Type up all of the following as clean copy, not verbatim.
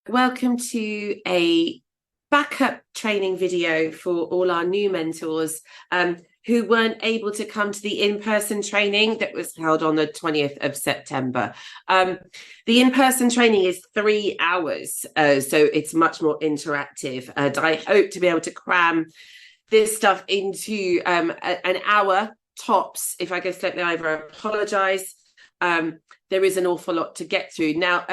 Welcome to a backup training video for all our new mentors who weren't able to come to the in-person training that was held on the 20th of September. The in-person training is 3 hours, so it's much more interactive. And I hope to be able to cram this stuff into an hour tops. If I go slightly over, I apologise. There is an awful lot to get through. Now,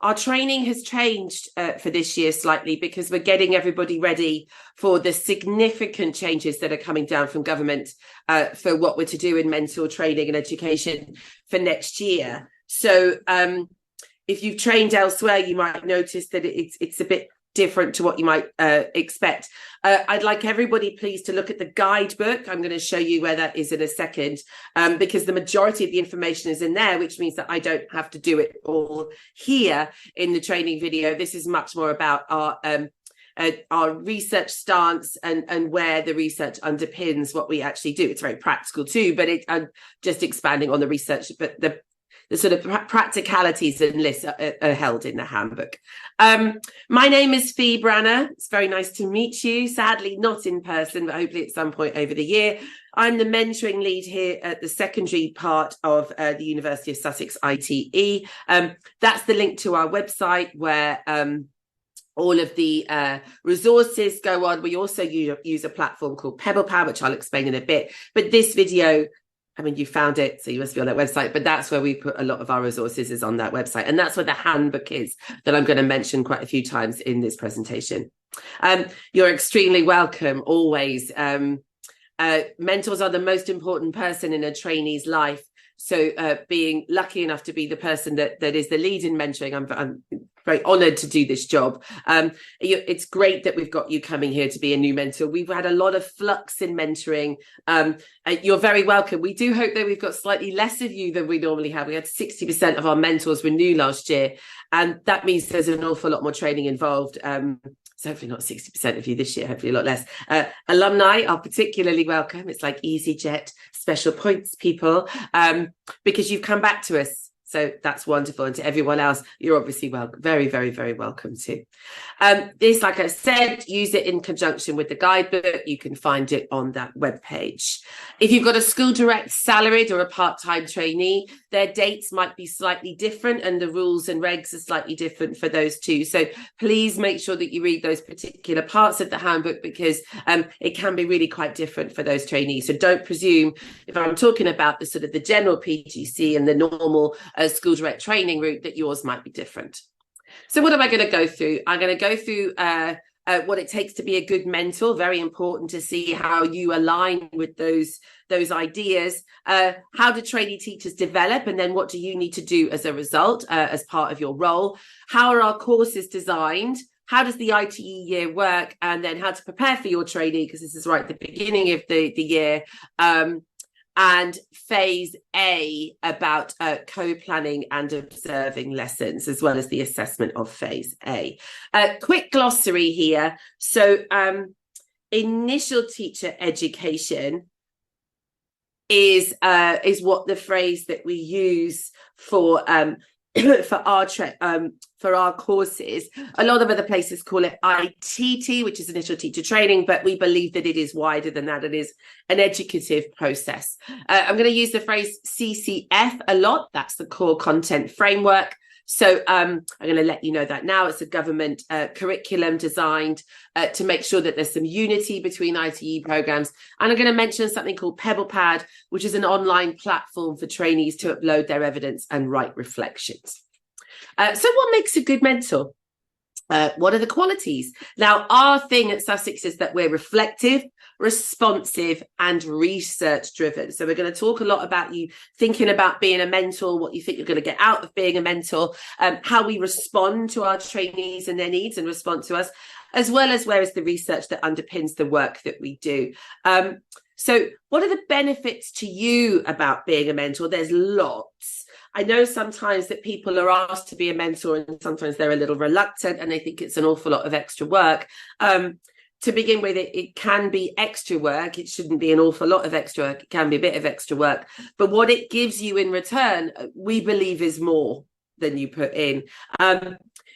our training has changed for this year slightly because we're getting everybody ready for the significant changes that are coming down from government for what we're to do in mentor training and education for next year. So if you've trained elsewhere, you might notice that it's a bit different to what you might expect. I'd like everybody please to look at the guidebook. I'm going to show you where that is in a second, because the majority of the information is in there, which means that I don't have to do it all here in the training video. This is much more about our research stance and where the research underpins what we actually do. It's very practical too, but I'm just expanding on the research, but the sort of practicalities and lists are held in the handbook. My name is Branagh. It's very nice to meet you. Sadly, not in person, but hopefully at some point over the year. I'm the mentoring lead here at the secondary part of the University of Sussex ITE. That's the link to our website where all of the resources go on. We also use a platform called Pebble, which I'll explain in a bit. But this video, I mean, you found it, so you must be on that website, but that's where we put a lot of our resources is on that website. And that's where the handbook is that I'm going to mention quite a few times in this presentation. You're extremely welcome, always. Mentors are the most important person in a trainee's life. So being lucky enough to be the person that is the lead in mentoring, I'm very honoured to do this job. It's great that we've got you coming here to be a new mentor. We've had a lot of flux in mentoring. You're very welcome. We do hope that we've got slightly less of you than we normally have. We had 60% of our mentors were new last year, and that means there's an awful lot more training involved. So hopefully not 60% of you this year, hopefully a lot less. Alumni are particularly welcome. It's like EasyJet, special points people, because you've come back to us. So that's wonderful. And to everyone else, you're obviously very, very, very welcome too. This, like I said, use it in conjunction with the guidebook. You can find it on that webpage. If you've got a school direct salaried or a part-time trainee, their dates might be slightly different and the rules and regs are slightly different for those too. So please make sure that you read those particular parts of the handbook because it can be really quite different for those trainees. So don't presume, if I'm talking about the sort of the general PGC and the normal school direct training route, that yours might be different. So what am I going to go through? I'm going to go through what it takes to be a good mentor. Very important to see how you align with those ideas. How do trainee teachers develop, and then what do you need to do as a result, as part of your role? How are our courses designed? How does the ITE year work? And then how to prepare for your trainee, because this is right at the beginning of the year. And phase A about co-planning and observing lessons, as well as the assessment of phase A. Quick glossary here. So initial teacher education is what the phrase that we use for for our courses. A lot of other places call it ITT, which is initial teacher training, but we believe that it is wider than that. It is an educative process. I'm going to use the phrase CCF a lot. That's the core content framework. So I'm going to let you know that now. It's a government curriculum designed to make sure that there's some unity between ITE programs. And I'm going to mention something called PebblePad, which is an online platform for trainees to upload their evidence and write reflections. So what makes a good mentor? What are the qualities? Now, our thing at Sussex is that we're reflective, responsive, and research driven. So we're going to talk a lot about you thinking about being a mentor, what you think you're going to get out of being a mentor, how we respond to our trainees and their needs and respond to us, as well as where is the research that underpins the work that we do. So what are the benefits to you about being a mentor? There's lots. I know sometimes that people are asked to be a mentor and sometimes they're a little reluctant and they think it's an awful lot of extra work. To begin with, it can be extra work. It shouldn't be an awful lot of extra work. It can be a bit of extra work. But what it gives you in return, we believe, is more than you put in.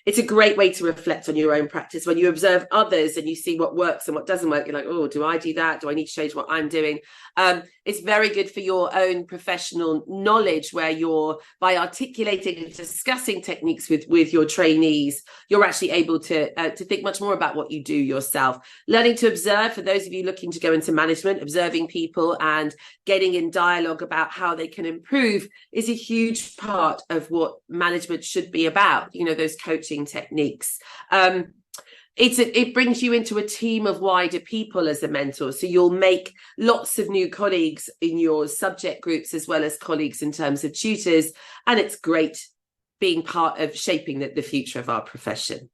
it's a great way to reflect on your own practice. When you observe others and you see what works and what doesn't work, you're like, oh, do I do that? Do I need to change what I'm doing? It's very good for your own professional knowledge, where you're, by articulating and discussing techniques with your trainees, you're actually able to think much more about what you do yourself. Learning to observe, for those of you looking to go into management, observing people and getting in dialogue about how they can improve is a huge part of what management should be about, those coaching techniques. It brings you into a team of wider people as a mentor. So you'll make lots of new colleagues in your subject groups, as well as colleagues in terms of tutors. And it's great being part of shaping the future of our profession.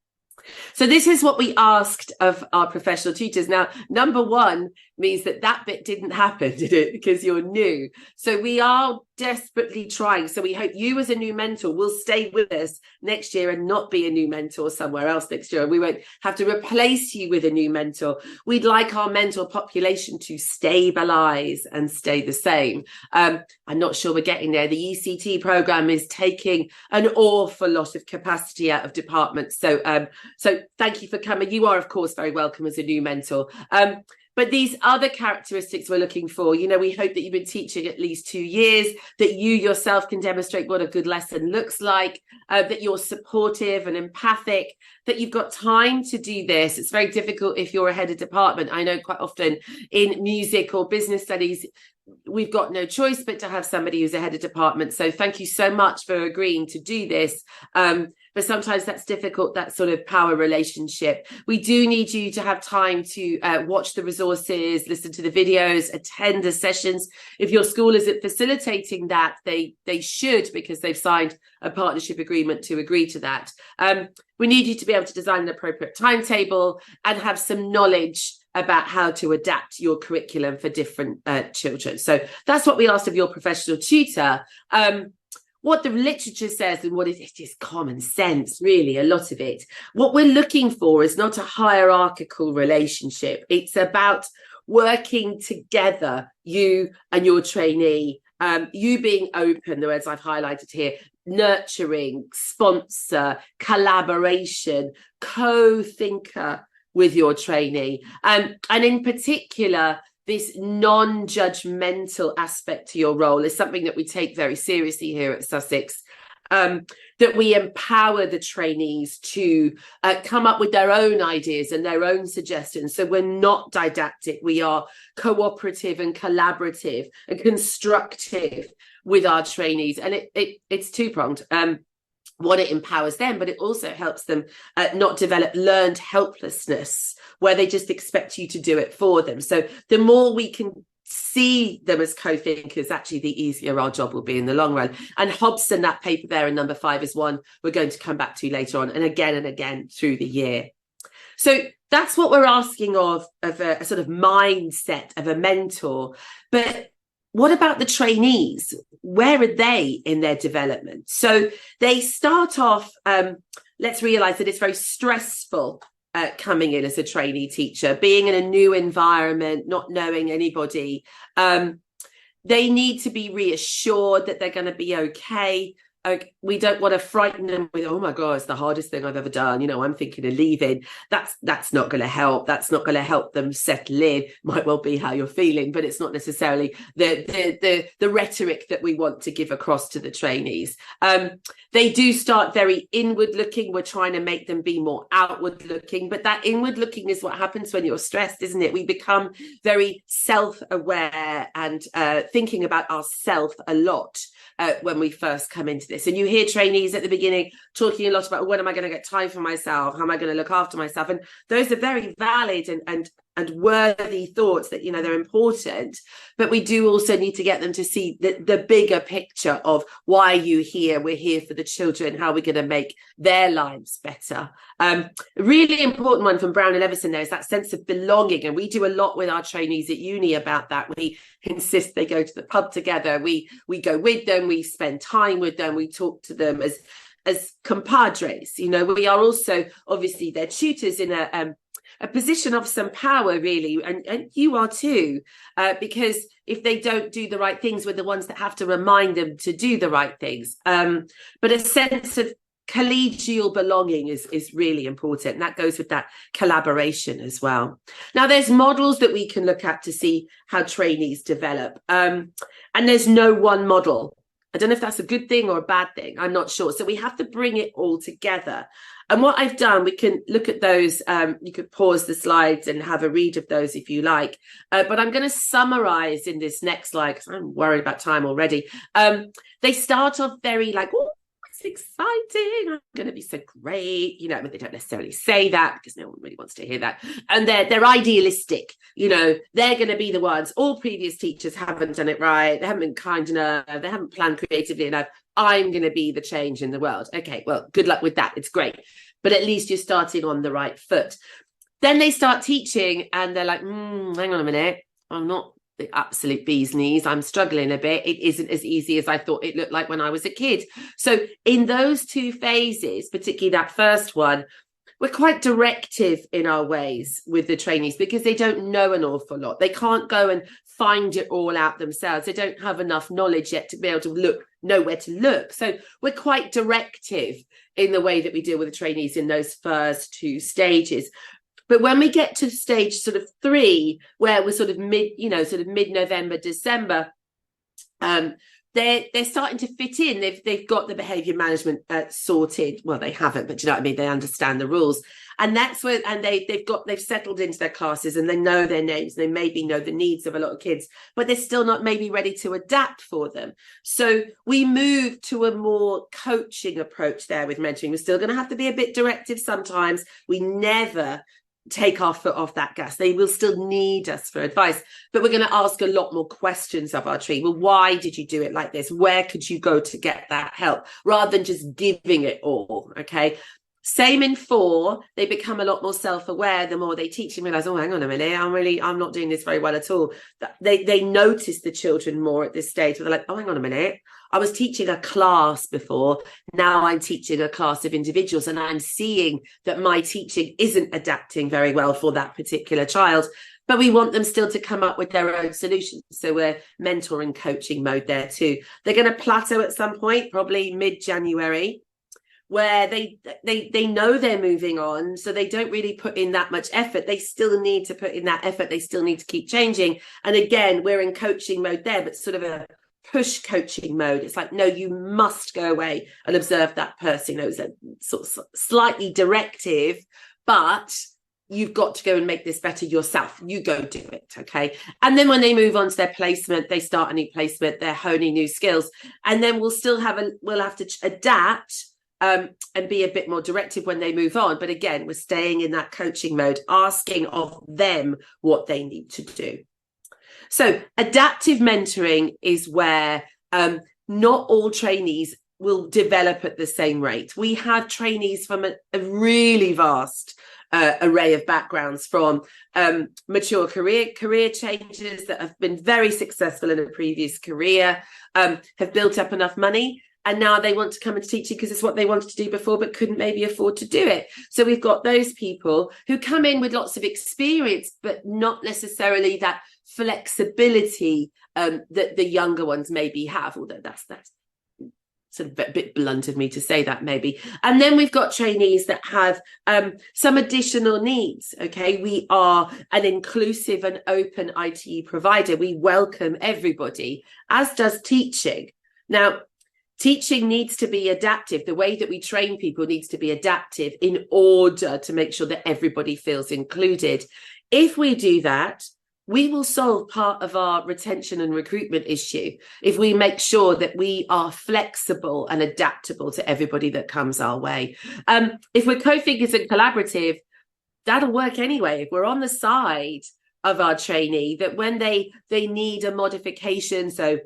So this is what we asked of our professional tutors. Now, number one means that bit didn't happen, did it? Because you're new. So we are desperately trying. So we hope you as a new mentor will stay with us next year and not be a new mentor somewhere else next year. We won't have to replace you with a new mentor. We'd like our mentor population to stabilize and stay the same. I'm not sure we're getting there. The ECT program is taking an awful lot of capacity out of departments. So thank you for coming. You are, of course, very welcome as a new mentor. But these other characteristics we're looking for, we hope that you've been teaching at least 2 years, that you yourself can demonstrate what a good lesson looks like, that you're supportive and empathic, that you've got time to do this. It's very difficult if you're a head of department. I know quite often in music or business studies, we've got no choice but to have somebody who's a head of department. So thank you so much for agreeing to do this. But sometimes that's difficult, that sort of power relationship. We do need you to have time to watch the resources, listen to the videos, attend the sessions. If your school isn't facilitating that, they should, because they've signed a partnership agreement to agree to that. We need you to be able to design an appropriate timetable and have some knowledge about how to adapt your curriculum for different children. So that's what we asked of your professional tutor. What the literature says, and what is just common sense, really, a lot of it. What we're looking for is not a hierarchical relationship. It's about working together, you and your trainee, you being open, the words I've highlighted here, nurturing, sponsor, collaboration, co-thinker with your trainee. And in particular, this non-judgmental aspect to your role is something that we take very seriously here at Sussex, that we empower the trainees to come up with their own ideas and their own suggestions. So we're not didactic, we are cooperative and collaborative and constructive with our trainees. And it's two-pronged. One, it empowers them, but it also helps them not develop learned helplessness, where they just expect you to do it for them. So the more we can see them as co-thinkers, actually the easier our job will be in the long run. And Hobson, that paper there in number 5, is one we're going to come back to later on, and again through the year. So that's what we're asking of a sort of mindset of a mentor. But what about the trainees? Where are they in their development? So they start off, let's realise that it's very stressful coming in as a trainee teacher, being in a new environment, not knowing anybody. They need to be reassured that they're going to be okay. We don't want to frighten them with, oh my God, it's the hardest thing I've ever done. I'm thinking of leaving. That's not going to help. That's not going to help them settle in. Might well be how you're feeling, but it's not necessarily the rhetoric that we want to give across to the trainees. They do start very inward looking. We're trying to make them be more outward looking, but that inward looking is what happens when you're stressed, isn't it? We become very self-aware and thinking about ourselves a lot when we first come into this. And you hear trainees at the beginning talking a lot about, when am I going to get time for myself? How am I going to look after myself? And those are very valid and worthy thoughts that, they're important. But we do also need to get them to see the bigger picture of why are you here? We're here for the children. How are we going to make their lives better? A really important one from Brown and Everson there is that sense of belonging. And we do a lot with our trainees at uni about that. We insist they go to the pub together. We go with them. We spend time with them. We talk to them as compadres. We are also obviously their tutors in a position of some power, really, and you are too, because if they don't do the right things, we're the ones that have to remind them to do the right things. But a sense of collegial belonging is really important. And that goes with that collaboration as well. Now, there's models that we can look at to see how trainees develop. And there's no one model. I don't know if that's a good thing or a bad thing. I'm not sure. So we have to bring it all together. And what I've done, we can look at those. You could pause the slides and have a read of those if you like. But I'm going to summarize in this next slide because I'm worried about time already. They start off very like, oh, it's exciting. I'm going to be so great. You know, but they don't necessarily say that because no one really wants to hear that. And they're idealistic. You know, they're going to be the ones. All previous teachers haven't done it right. They haven't been kind enough. They haven't planned creatively enough. I'm going to be the change in the world. Okay, well, good luck with that. It's great. But at least you're starting on the right foot. Then they start teaching and they're like, hang on a minute. I'm not the absolute bee's knees. I'm struggling a bit. It isn't as easy as I thought it looked like when I was a kid. So in those two phases, particularly that first one, we're quite directive in our ways with the trainees because they don't know an awful lot. They can't go and find it all out themselves. They don't have enough knowledge yet to be able to know where to look. So we're quite directive in the way that we deal with the trainees in those first two stages. But when we get to stage sort of 3, where we're sort of mid-November, December, they're starting to fit in. They've got the behaviour management sorted. Well, they haven't, but you know what I mean. They understand the rules, and that's where they've settled into their classes and they know their names. They maybe know the needs of a lot of kids, but they're still not maybe ready to adapt for them. So we move to a more coaching approach there with mentoring. We're still going to have to be a bit directive sometimes. We never take our foot off that gas. They will still need us for advice, but we're going to ask a lot more questions of our tree. Well, why did you do it like this? Where could you go to get that help, rather than just giving it all? Okay. Same in 4, they become a lot more self-aware the more they teach and realize, oh, hang on a minute, I'm not doing this very well at all. They notice the children more at this stage. They're like, oh, hang on a minute, I was teaching a class before, now I'm teaching a class of individuals, and I'm seeing that my teaching isn't adapting very well for that particular child. But we want them still to come up with their own solutions. So we're mentoring coaching mode there too. They're going to plateau at some point, probably mid-January, where they know they're moving on, so they don't really put in that much effort. They still need to put in that effort. They still need to keep changing. And again, we're in coaching mode there, but sort of a push coaching mode. It's like, no, you must go away and observe that person. You know, it's a sort of slightly directive, but you've got to go and make this better yourself. You go do it, okay? And then when they move on to their placement, they start a new placement, they're honing new skills, and then we'll have to adapt and be a bit more directive when they move on. But again, we're staying in that coaching mode, asking of them what they need to do. So adaptive mentoring is where not all trainees will develop at the same rate. We have trainees from a really vast array of backgrounds, from mature career changes that have been very successful in a previous career, have built up enough money, and now they want to come into teaching because it's what they wanted to do before but couldn't maybe afford to do it. So we've got those people who come in with lots of experience but not necessarily that flexibility that the younger ones maybe have, although that's sort of a bit blunt of me to say that maybe. And then we've got trainees that have some additional needs. Okay, we are an inclusive and open IT provider. We welcome everybody, as does teaching. Now, teaching needs to be adaptive. The way that we train people needs to be adaptive in order to make sure that everybody feels included. If we do that, we will solve part of our retention and recruitment issue if we make sure that we are flexible and adaptable to everybody that comes our way. If we're co-figures and collaborative, that'll work anyway. If we're on the side of our trainee, that when they need a modification, so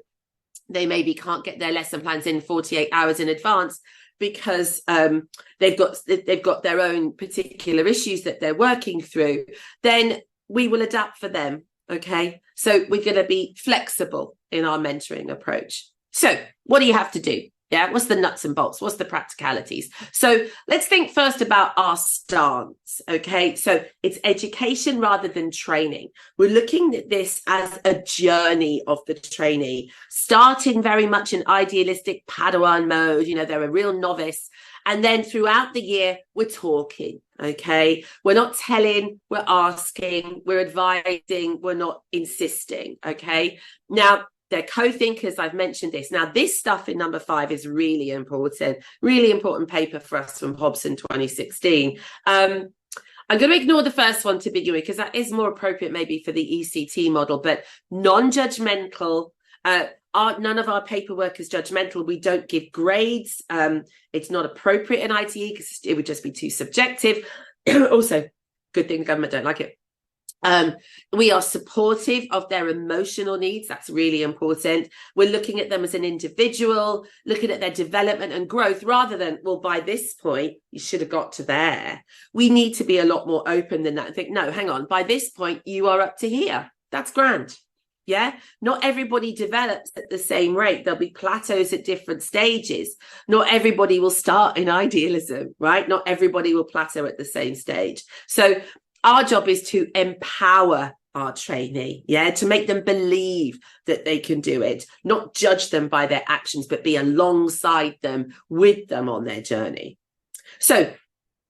they maybe can't get their lesson plans in 48 hours in advance because they've got their own particular issues that they're working through, then we will adapt for them. Okay, so we're going to be flexible in our mentoring approach. So what do you have to do? Yeah, what's the nuts and bolts? What's the practicalities? So let's think first about our stance, okay? So it's education rather than training. We're looking at this as a journey of the trainee, starting very much in idealistic Padawan mode, you know, they're a real novice. And then throughout the year, we're talking, okay? We're not telling, we're asking, we're advising, we're not insisting, okay? Now, they're co-thinkers. I've mentioned this. Now, this stuff in number 5 is really important paper for us from Hobson 2016. I'm going to ignore the first one to begin with because that is more appropriate maybe for the ECT model, but non-judgmental. None of our paperwork is judgmental. We don't give grades. It's not appropriate in ITE because it would just be too subjective. Also, good thing the government don't like it. We are supportive of their emotional needs. That's really important. We're looking at them as an individual, looking at their development and growth rather than, well, by this point, you should have got to there. We need to be a lot more open than that and think, no, hang on, by this point, you are up to here. That's grand. Yeah, not everybody develops at the same rate. There'll be plateaus at different stages. Not everybody will start in idealism, right? Not everybody will plateau at the same stage. So our job is to empower our trainee, to make them believe that they can do it, not judge them by their actions, but be alongside them, with them on their journey. So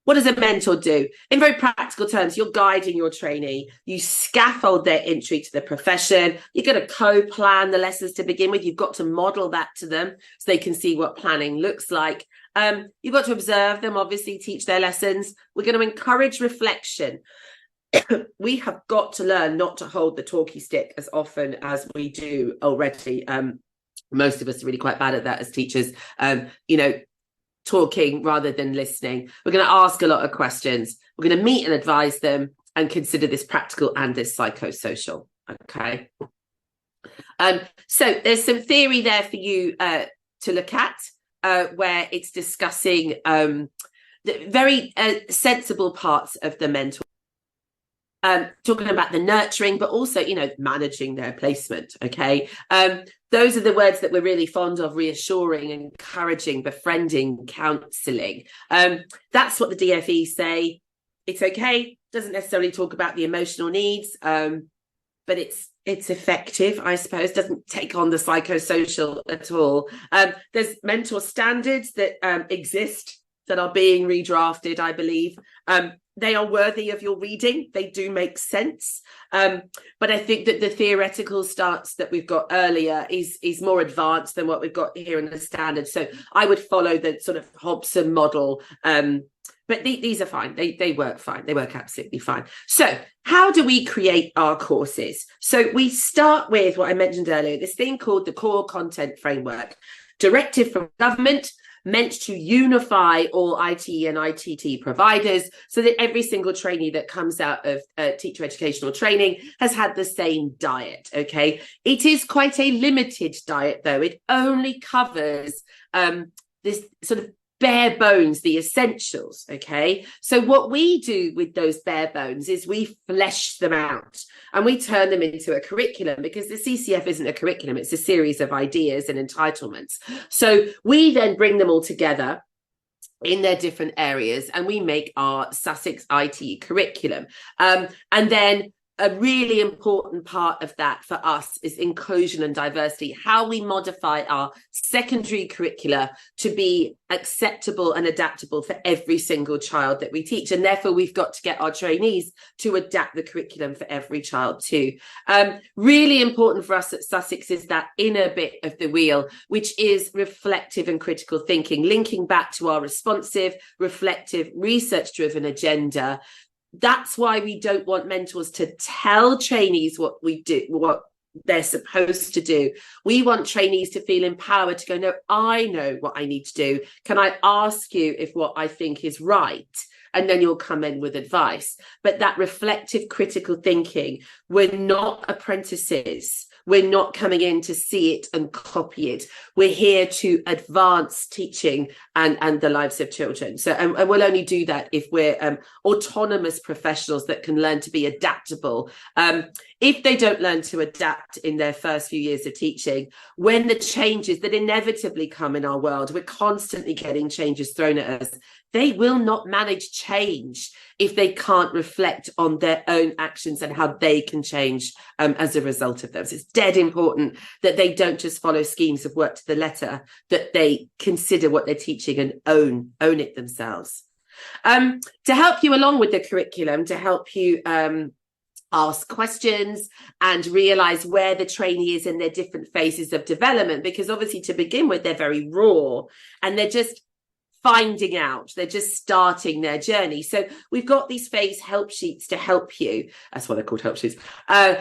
what does a mentor do? In very practical terms, you're guiding your trainee. You scaffold their entry to the profession. You're going to co-plan the lessons to begin with. You've got to model that to them so they can see what planning looks like. You've got to observe them, obviously, teach their lessons. We're going to encourage reflection. We have got to learn not to hold the talkie stick as often as we do already. Most of us are really quite bad at that as teachers, talking rather than listening. We're going to ask a lot of questions. We're going to meet and advise them and consider this practical and this psychosocial. Okay. So there's some theory there for you to look at where it's discussing the very sensible parts of the mentor. Talking about the nurturing, but also, managing their placement. Okay. Those are the words that we're really fond of: reassuring, encouraging, befriending, counselling. That's what the DFE say. It's okay. Doesn't necessarily talk about the emotional needs, but it's effective, I suppose. Doesn't take on the psychosocial at all. There's mentor standards that exist that are being redrafted, I believe. They are worthy of your reading. They do make sense. But I think that the theoretical stance that we've got earlier is more advanced than what we've got here in the standard. So I would follow the sort of Hobson model. But these are fine. They work fine. They work absolutely fine. So how do we create our courses? So we start with what I mentioned earlier, this thing called the Core Content Framework, directive from government, meant to unify all IT and ITT providers so that every single trainee that comes out of teacher educational training has had the same diet, okay? It is quite a limited diet, though. It only covers this sort of bare bones, the essentials, okay? So what we do with those bare bones is we flesh them out and we turn them into a curriculum, because the CCF isn't a curriculum, it's a series of ideas and entitlements. So we then bring them all together in their different areas and we make our Sussex IT curriculum. And then a really important part of that for us is inclusion and diversity, how we modify our secondary curricula to be acceptable and adaptable for every single child that we teach. And therefore, we've got to get our trainees to adapt the curriculum for every child too. Really important for us at Sussex is that inner bit of the wheel, which is reflective and critical thinking, linking back to our responsive, reflective, research-driven agenda. That's why we don't want mentors to tell trainees what we do, what they're supposed to do. We want trainees to feel empowered to go, no, I know what I need to do. Can I ask you if what I think is right? And then you'll come in with advice. But that reflective, critical thinking, we're not apprentices. we're not coming in to see it and copy it. We're here to advance teaching and the lives of children. So, and we'll only do that if we're autonomous professionals that can learn to be adaptable. If they don't learn to adapt in their first few years of teaching, when the changes that inevitably come in our world, we're constantly getting changes thrown at us, they will not manage change if they can't reflect on their own actions and how they can change as a result of them. So it's dead important that they don't just follow schemes of work to the letter, that they consider what they're teaching and own it themselves. To help you along with the curriculum, to help you ask questions and realize where the trainee is in their different phases of development, because obviously to begin with, they're very raw and they're just finding out, they're just starting their journey. So we've got these phase help sheets to help you. That's what they're called, help sheets,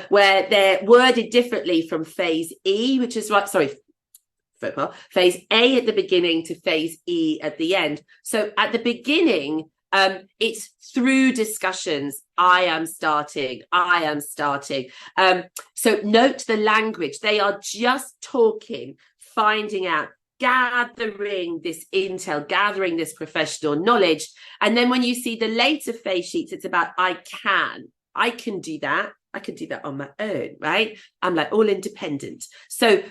where they're worded differently from phase E, which is phase A at the beginning to phase E at the end. So at the beginning, it's through discussions. I am starting. So note the language. They are just talking, finding out, gathering this intel, gathering this professional knowledge. And then when you see the later phase sheets, it's about I can do that. I could do that on my own, right? I'm like all independent. So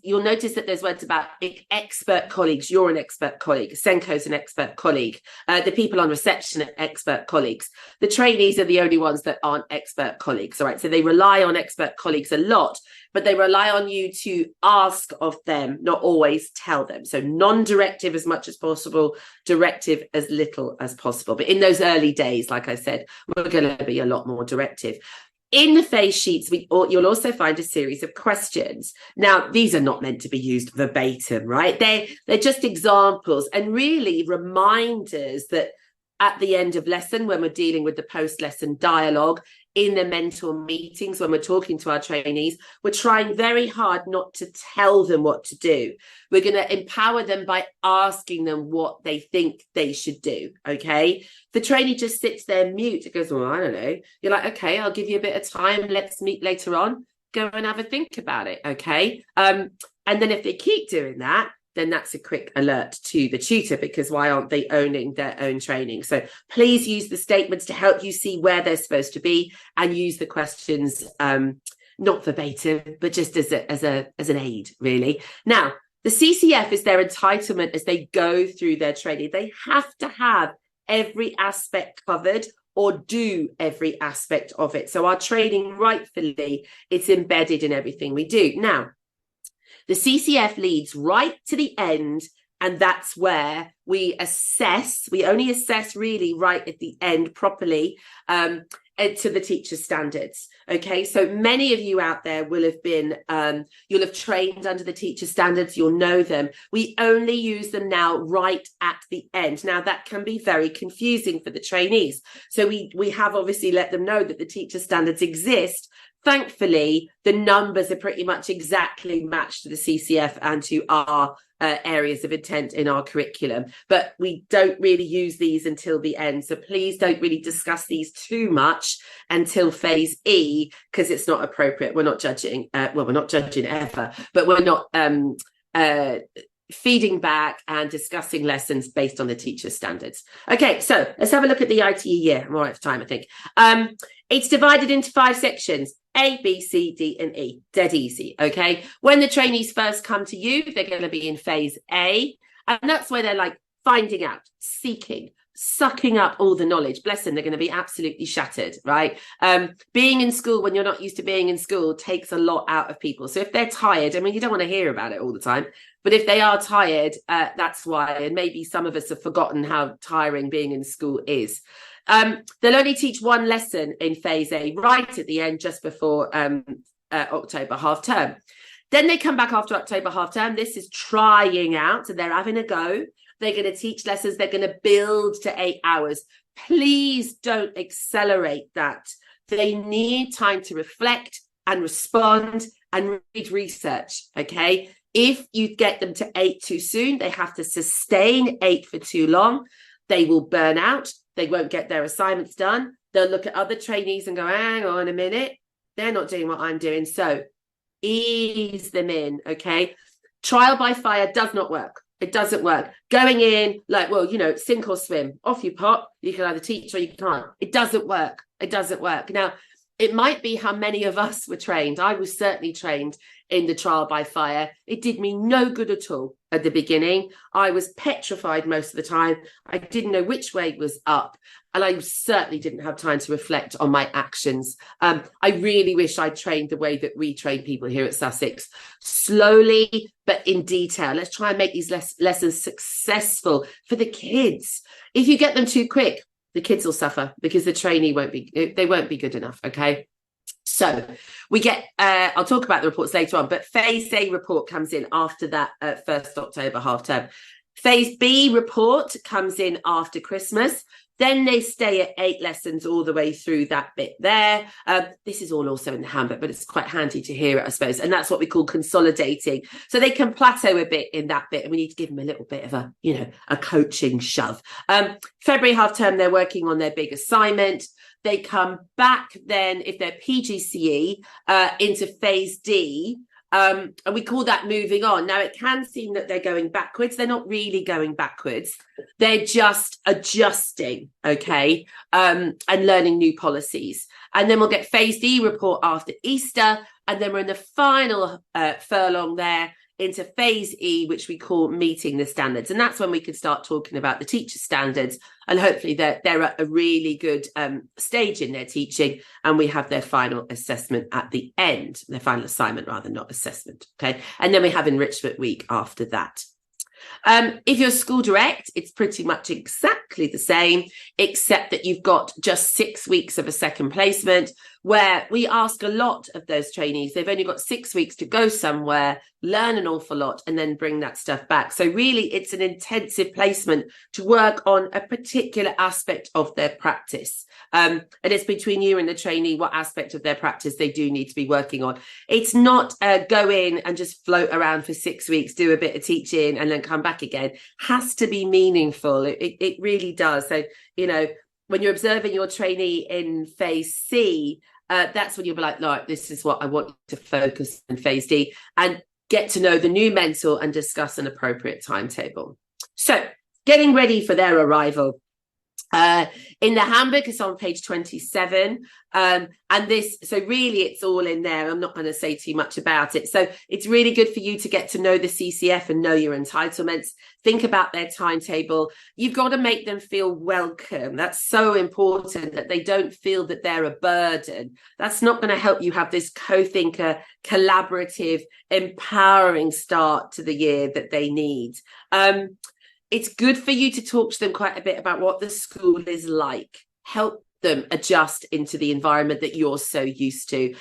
you'll notice that there's words about expert colleagues. You're an expert colleague. Senko's an expert colleague. The people on reception are expert colleagues. The trainees are the only ones that aren't expert colleagues, all right? So they rely on expert colleagues a lot, but they rely on you to ask of them, not always tell them. So non-directive as much as possible, directive as little as possible. But in those early days, like I said, we're going to be a lot more directive. In the phase sheets, you'll also find a series of questions. Now, these are not meant to be used verbatim, right? They're just examples and really reminders that at the end of lesson, when we're dealing with the post-lesson dialogue, in the mentor meetings, when we're talking to our trainees, we're trying very hard not to tell them what to do. We're going to empower them by asking them what they think they should do, okay? The trainee just sits there mute. It goes, well, I don't know. You're like, okay, I'll give you a bit of time. Let's meet later on. Go and have a think about it, okay? And then if they keep doing that, then that's a quick alert to the tutor, because why aren't they owning their own training? So please use the statements to help you see where they're supposed to be, and use the questions, not verbatim, but just as an aid, really. Now, the CCF is their entitlement as they go through their training. They have to have every aspect covered or do every aspect of it. So our training, rightfully, it's embedded in everything we do. Now, the CCF leads right to the end, and that's where we assess. We only assess really right at the end properly to the teacher standards. Okay, so many of you out there will have been, you'll have trained under the teacher standards, you'll know them. We only use them now right at the end. Now that can be very confusing for the trainees. So we have obviously let them know that the teacher standards exist. Thankfully, the numbers are pretty much exactly matched to the CCF and to our areas of intent in our curriculum, but we don't really use these until the end. So please don't really discuss these too much until phase E, because it's not appropriate. We're not judging, we're not judging ever, but we're not feeding back and discussing lessons based on the teacher standards. Okay, so let's have a look at the ITE year. I'm all right for time, I think. It's divided into 5 sections: A, B, C, D, and E. Dead easy, okay? When the trainees first come to you, they're going to be in phase A, and that's where they're like finding out, seeking, sucking up all the knowledge. Bless them, they're going to be absolutely shattered, right? Being in school when you're not used to being in school takes a lot out of people. So if they're tired, I mean, you don't want to hear about it all the time, but if they are tired, that's why. And maybe some of us have forgotten how tiring being in school is. They'll only teach one lesson in phase A right at the end, just before October half term. Then they come back after October half term. This is trying out, so they're having a go. They're going to teach lessons. They're going to build to 8 hours. Please don't accelerate that. They need time to reflect and respond and read research, okay? If you get them to 8 too soon, they have to sustain 8 for too long. They will burn out. They won't get their assignments done. They'll look at other trainees and go, hang on a minute, they're not doing what I'm doing. So ease them in, okay? Trial by fire does not work. It doesn't work. Going in like, well, sink or swim, off you pop. You can either teach or you can't. It doesn't work. It doesn't work. Now, it might be how many of us were trained. I was certainly trained in the trial by fire. It did me no good at all at the beginning. I was petrified most of the time. I didn't know which way was up. And I certainly didn't have time to reflect on my actions. I really wish I'd trained the way that we train people here at Sussex. Slowly, but in detail. Let's try and make these lessons successful for the kids. If you get them too quick, the kids will suffer because the trainee won't be good enough. Okay. So we get, I'll talk about the reports later on, but phase A report comes in after that 1st October half term. Phase B report comes in after Christmas. Then they stay at 8 lessons all the way through that bit there. This is all also in the handbook, but it's quite handy to hear it, I suppose. And that's what we call consolidating. So they can plateau a bit in that bit, and we need to give them a little bit of a coaching shove. February half term, they're working on their big assignment. They come back then, if they're PGCE, into phase D. And we call that moving on. Now, it can seem that they're going backwards. They're not really going backwards. They're just adjusting, okay, and learning new policies. And then we'll get phase D report after Easter. And then we're in the final furlong there into phase E, which we call meeting the standards. And that's when we can start talking about the teacher standards. And hopefully they're at a really good stage in their teaching. And we have their final assessment at the end, their final assignment rather, not assessment. Okay. And then we have enrichment week after that. If you're school direct, it's pretty much exactly the same, except that you've got just 6 weeks of a second placement, where we ask a lot of those trainees. They've only got 6 weeks to go somewhere, learn an awful lot, and then bring that stuff back. So really, it's an intensive placement to work on a particular aspect of their practice. And it's between you and the trainee what aspect of their practice they do need to be working on. It's not go in and just float around for 6 weeks, do a bit of teaching, and then come back again. Has to be meaningful. It really does. So, when you're observing your trainee in phase C, that's when you'll be like, this is what I want to focus on phase D, and get to know the new mentor and discuss an appropriate timetable. So getting ready for their arrival. In the handbook, it's on page 27. And so really it's all in there. I'm not going to say too much about it. So it's really good for you to get to know the CCF and know your entitlements. Think about their timetable. You've got to make them feel welcome. That's so important, that they don't feel that they're a burden. That's not going to help you have this co-thinker, collaborative, empowering start to the year that they need. It's good for you to talk to them quite a bit about what the school is like. Help them adjust into the environment that you're so used to.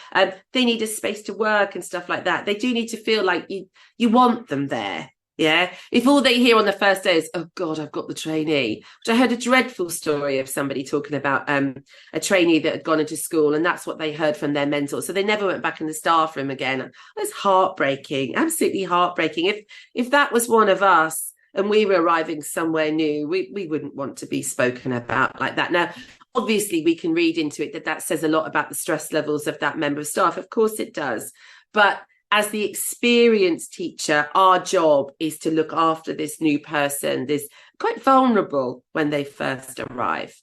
They need a space to work and stuff like that. They do need to feel like you want them there. Yeah. If all they hear on the first day is, oh God, I've got the trainee, which I heard a dreadful story of somebody talking about a trainee that had gone into school, and that's what they heard from their mentor. So they never went back in the staff room again. It's heartbreaking, absolutely heartbreaking. If that was one of us, and we were arriving somewhere new, we wouldn't want to be spoken about like that. Now, obviously, we can read into it that says a lot about the stress levels of that member of staff. Of course it does. But as the experienced teacher, our job is to look after this new person. This quite vulnerable when they first arrive.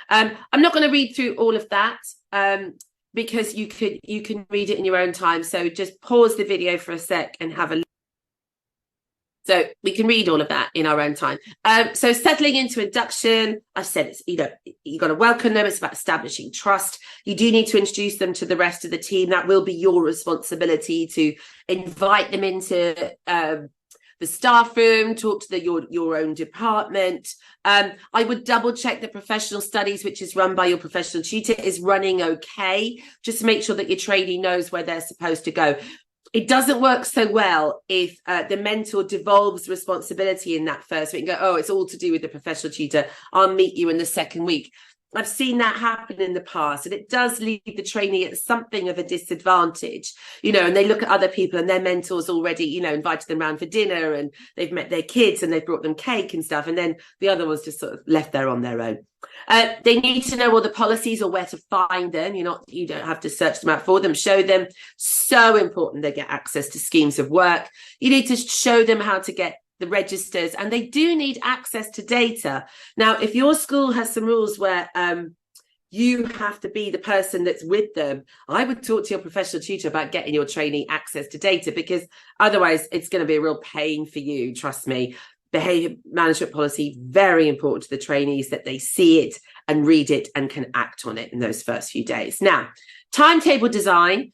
I'm not going to read through all of that because you can read it in your own time. So just pause the video for a sec and have a look. So we can read all of that in our own time. So settling into induction, I said, it's, you got to welcome them. It's about establishing trust. You do need to introduce them to the rest of the team. That will be your responsibility to invite them into the staff room, talk to your own department. I would double check the professional studies, which is run by your professional tutor, is running okay. Just to make sure that your trainee knows where they're supposed to go. It doesn't work so well if the mentor devolves responsibility in that first week and go, oh, it's all to do with the professional tutor. I'll meet you in the second week. I've seen that happen in the past, and it does leave the trainee at something of a disadvantage, and they look at other people and their mentors already, invited them around for dinner and they've met their kids and they've brought them cake and stuff. And then the other one's just sort of left there on their own. They need to know all the policies or where to find them. You don't have to search them out for them. Show them. So important they get access to schemes of work. You need to show them how to get the registers, and they do need access to data. Now, if your school has some rules where you have to be the person that's with them, I would talk to your professional tutor about getting your trainee access to data, because otherwise it's going to be a real pain for you. Trust me. Behaviour management policy, very important to the trainees, that they see it and read it and can act on it in those first few days. Now, timetable design.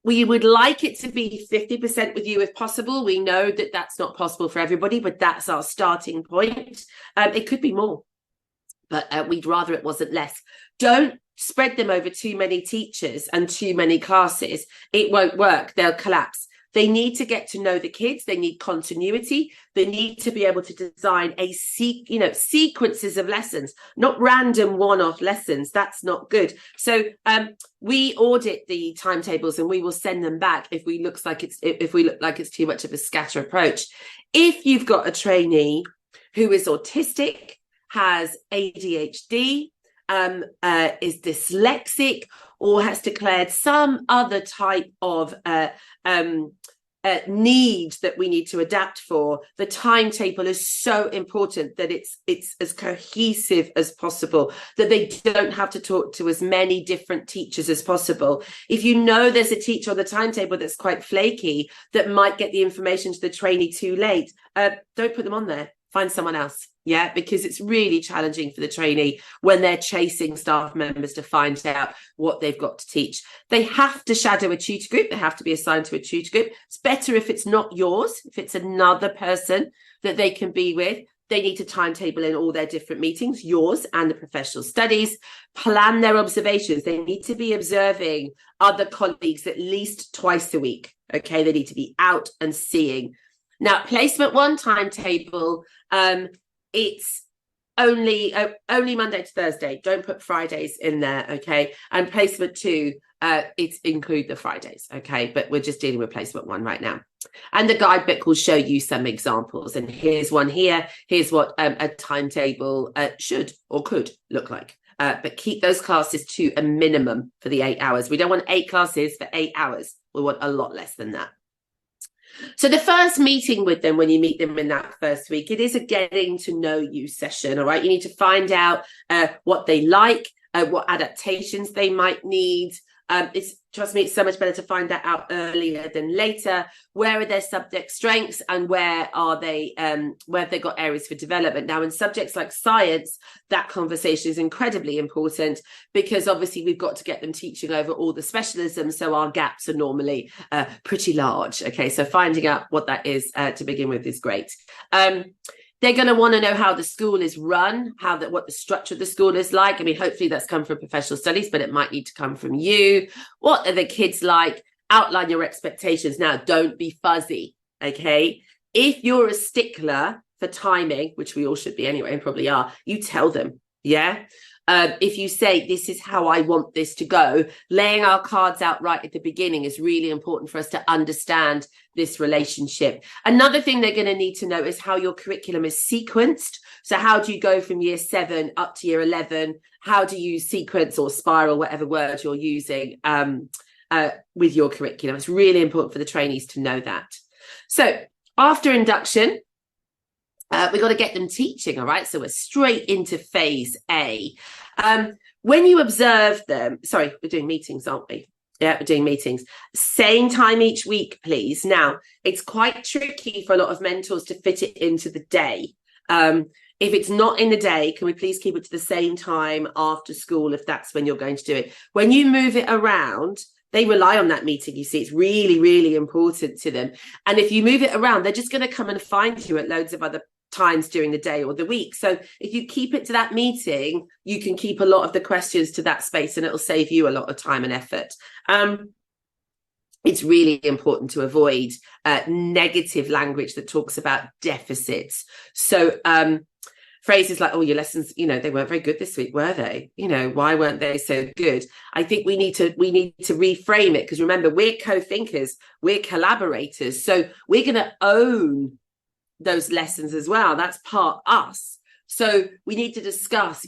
We would like it to be 50% with you if possible. We know that that's not possible for everybody, but that's our starting point. It could be more, but we'd rather it wasn't less. Don't spread them over too many teachers and too many classes. It won't work. They'll collapse. They need to get to know the kids. They need continuity. They need to be able to design sequences of lessons, not random one-off lessons. That's not good. So we audit the timetables and we will send them back if we look like it's too much of a scatter approach. If you've got a trainee who is autistic, has ADHD, is dyslexic, or has declared some other type of need that we need to adapt for, the timetable is so important that it's as cohesive as possible, that they don't have to talk to as many different teachers as possible. If you know there's a teacher on the timetable that's quite flaky, that might get the information to the trainee too late, don't put them on there. Find someone else. Yeah, because it's really challenging for the trainee when they're chasing staff members to find out what they've got to teach. They have to shadow a tutor group. They have to be assigned to a tutor group. It's better if it's not yours, if it's another person that they can be with. They need to timetable in all their different meetings, yours and the professional studies, plan their observations. They need to be observing other colleagues at least twice a week. Okay, they need to be out and seeing. Now, placement one timetable, it's only Monday to Thursday. Don't put Fridays in there, okay? And placement two, it's include the Fridays, okay? But we're just dealing with placement one right now. And the guidebook will show you some examples. And here's one here. Here's what a timetable should or could look like. But keep those classes to a minimum for the 8 hours. We don't want 8 classes for 8 hours. We want a lot less than that. So the first meeting with them, when you meet them in that first week, it is a getting to know you session. All right. You need to find out what they like, what adaptations they might need. Trust me, it's so much better to find that out earlier than later. Where are their subject strengths and where have they got areas for development? Now, in subjects like science, that conversation is incredibly important, because obviously we've got to get them teaching over all the specialisms. So our gaps are normally pretty large. Okay, so finding out what that is to begin with is great. They're going to want to know how the school is run, what the structure of the school is like. I mean, hopefully that's come from professional studies, but it might need to come from you. What are the kids like? Outline your expectations. Now, don't be fuzzy, okay? If you're a stickler for timing, which we all should be anyway, and probably are, you tell them, yeah? If you say, this is how I want this to go, laying our cards out right at the beginning is really important for us to understand this relationship. Another thing they're going to need to know is how your curriculum is sequenced. So how do you go from year 7 up to year 11? How do you sequence or spiral, whatever word you're using, with your curriculum? It's really important for the trainees to know that. So after induction, we've got to get them teaching, all right? So we're straight into phase A. When you observe them, sorry, we're doing meetings, aren't we? Yeah, we're doing meetings. Same time each week, please. Now, it's quite tricky for a lot of mentors to fit it into the day. If it's not in the day, can we please keep it to the same time after school if that's when you're going to do it? When you move it around, they rely on that meeting, you see. It's really, really important to them. And if you move it around, they're just going to come and find you at loads of other times during the day or the week. So if you keep it to that meeting, you can keep a lot of the questions to that space and it'll save you a lot of time and effort. It's really important to avoid negative language that talks about deficits. So phrases like, oh, your lessons, they weren't very good this week, were they? Why weren't they so good? I think we need to reframe it, because remember, we're co-thinkers, we're collaborators, so we're going to own those lessons as well. That's part us. So we need to discuss,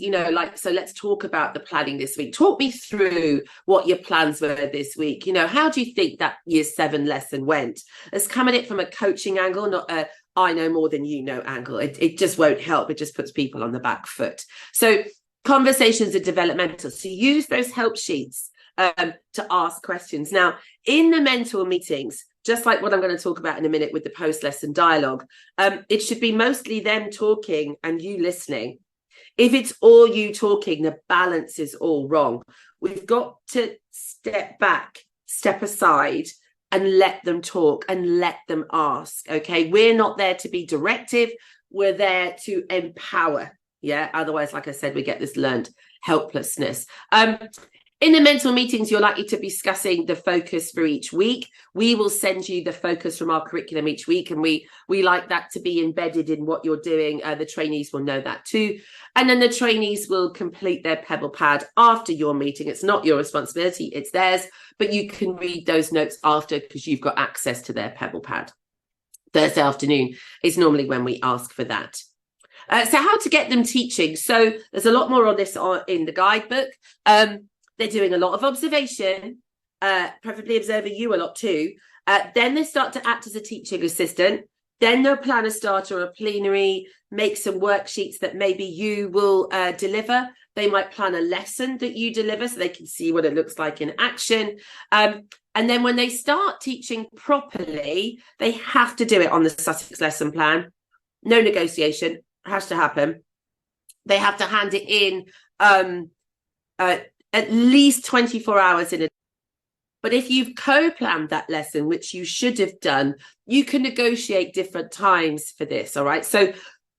so let's talk about the planning this week. Talk me through what your plans were this week. How do you think that year 7 lesson went? Let's come at it from a coaching angle, not a I know more than you know angle. It just won't help. It just puts people on the back foot. So conversations are developmental. So use those help sheets to ask questions. Now, in the mentor meetings, just like what I'm going to talk about in a minute with the post-lesson dialogue, it should be mostly them talking and you listening. If it's all you talking, the balance is all wrong. We've got to step back, step aside, and let them talk and let them ask. Okay, we're not there to be directive. We're there to empower. Yeah, otherwise, like I said, we get this learned helplessness. In the mentor meetings, you're likely to be discussing the focus for each week. We will send you the focus from our curriculum each week, and we like that to be embedded in what you're doing. The trainees will know that too. And then the trainees will complete their pebble pad after your meeting. It's not your responsibility, it's theirs, but you can read those notes after because you've got access to their pebble pad. Thursday afternoon is normally when we ask for that. So how to get them teaching. So there's a lot more on this in the guidebook. They're doing a lot of observation, preferably observing you a lot too. Then they start to act as a teaching assistant. Then they'll plan a start or a plenary, make some worksheets that maybe you will deliver. They might plan a lesson that you deliver so they can see what it looks like in action. And then when they start teaching properly, they have to do it on the Sussex lesson plan. No negotiation, has to happen. They have to hand it in at least 24 hours in advance. But if you've co-planned that lesson, which you should have done, you can negotiate different times for this, all right? So